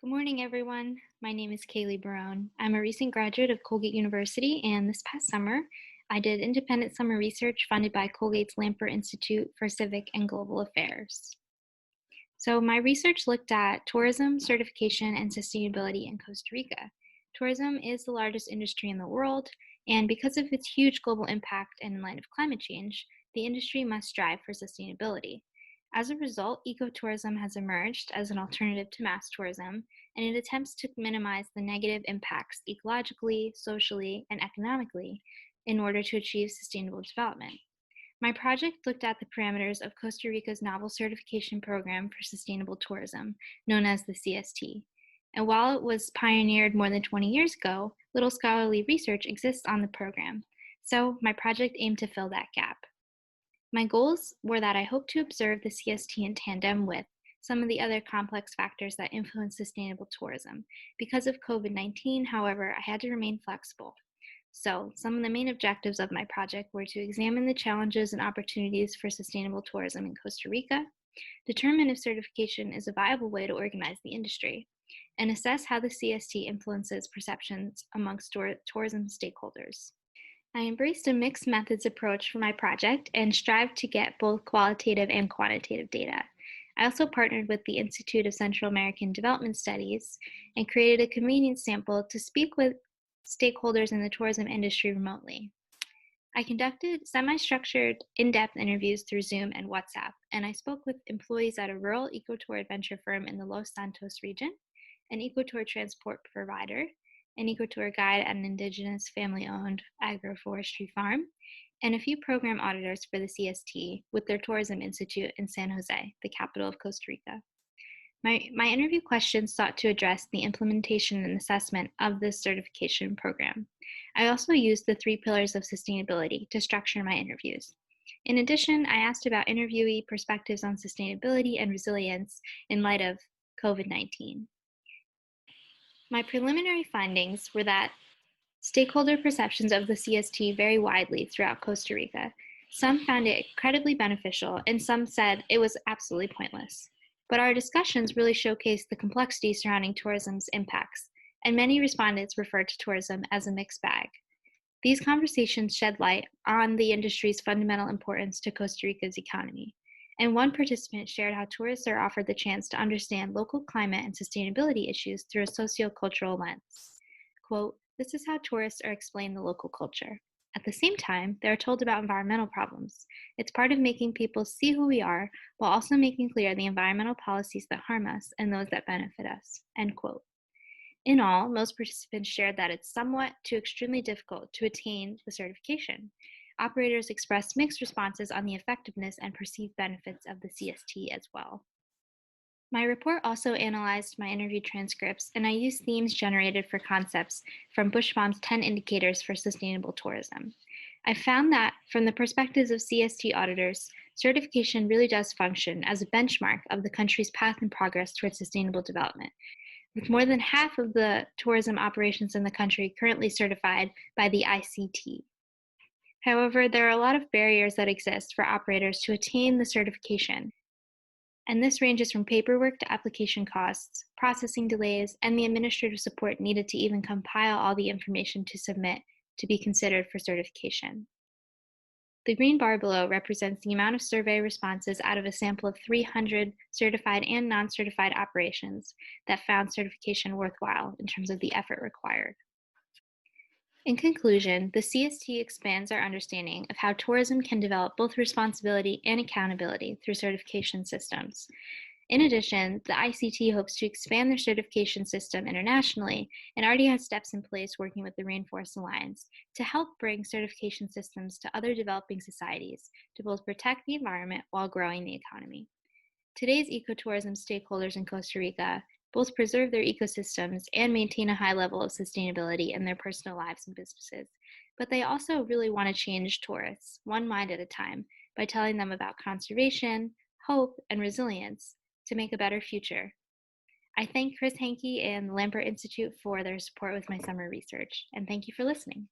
Good morning, everyone. My name is Caylea Barone. I'm a recent graduate of Colgate University, and this past summer, I did independent summer research funded by Colgate's Lampert Institute for Civic and Global Affairs. So my research looked at tourism, certification, and sustainability in Costa Rica. Tourism is the largest industry in the world, and because of its huge global impact and in light of climate change, the industry must strive for sustainability. As a result, ecotourism has emerged as an alternative to mass tourism, and it attempts to minimize the negative impacts ecologically, socially, and economically in order to achieve sustainable development. My project looked at the parameters of Costa Rica's novel certification program for sustainable tourism, known as the CST. And while it was pioneered more than 20 years ago, little scholarly research exists on the program. So my project aimed to fill that gap. My goals were that I hope to observe the CST in tandem with some of the other complex factors that influence sustainable tourism. Because of COVID-19, however, I had to remain flexible. So, some of the main objectives of my project were to examine the challenges and opportunities for sustainable tourism in Costa Rica, determine if certification is a viable way to organize the industry, and assess how the CST influences perceptions amongst tourism stakeholders. I embraced a mixed methods approach for my project and strived to get both qualitative and quantitative data. I also partnered with the Institute of Central American Development Studies and created a convenience sample to speak with stakeholders in the tourism industry remotely. I conducted semi-structured, in-depth interviews through Zoom and WhatsApp, and I spoke with employees at a rural ecotour adventure firm in the Los Santos region, an ecotour transport provider, an ecotour guide at an indigenous family-owned agroforestry farm, and a few program auditors for the CST with their tourism institute in San Jose, the capital of Costa Rica. My interview questions sought to address the implementation and assessment of this certification program. I also used the 3 pillars of sustainability to structure my interviews. In addition, I asked about interviewee perspectives on sustainability and resilience in light of COVID-19. My preliminary findings were that stakeholder perceptions of the CST vary widely throughout Costa Rica. Some found it incredibly beneficial, and some said it was absolutely pointless. But our discussions really showcased the complexity surrounding tourism's impacts, and many respondents referred to tourism as a mixed bag. These conversations shed light on the industry's fundamental importance to Costa Rica's economy. And one participant shared how tourists are offered the chance to understand local climate and sustainability issues through a sociocultural lens. Quote, "This is how tourists are explained the local culture. At the same time, they are told about environmental problems. It's part of making people see who we are, while also making clear the environmental policies that harm us and those that benefit us." End quote. In all, most participants shared that it's somewhat to extremely difficult to attain the certification. Operators expressed mixed responses on the effectiveness and perceived benefits of the CST as well. My report also analyzed my interview transcripts, and I used themes generated for concepts from Bushbaum's 10 Indicators for Sustainable Tourism. I found that, from the perspectives of CST auditors, certification really does function as a benchmark of the country's path and progress towards sustainable development, with more than half of the tourism operations in the country currently certified by the ICT. However, there are a lot of barriers that exist for operators to attain the certification, and this ranges from paperwork to application costs, processing delays, and the administrative support needed to even compile all the information to submit to be considered for certification. The green bar below represents the amount of survey responses out of a sample of 300 certified and non-certified operations that found certification worthwhile in terms of the effort required. In conclusion, the CST expands our understanding of how tourism can develop both responsibility and accountability through certification systems. In addition, the ICT hopes to expand their certification system internationally and already has steps in place working with the Rainforest Alliance to help bring certification systems to other developing societies to both protect the environment while growing the economy. Today's ecotourism stakeholders in Costa Rica both preserve their ecosystems and maintain a high level of sustainability in their personal lives and businesses. But they also really want to change tourists, one mind at a time, by telling them about conservation, hope, and resilience to make a better future. I thank Chris Hankey and the Lampert Institute for their support with my summer research, and thank you for listening.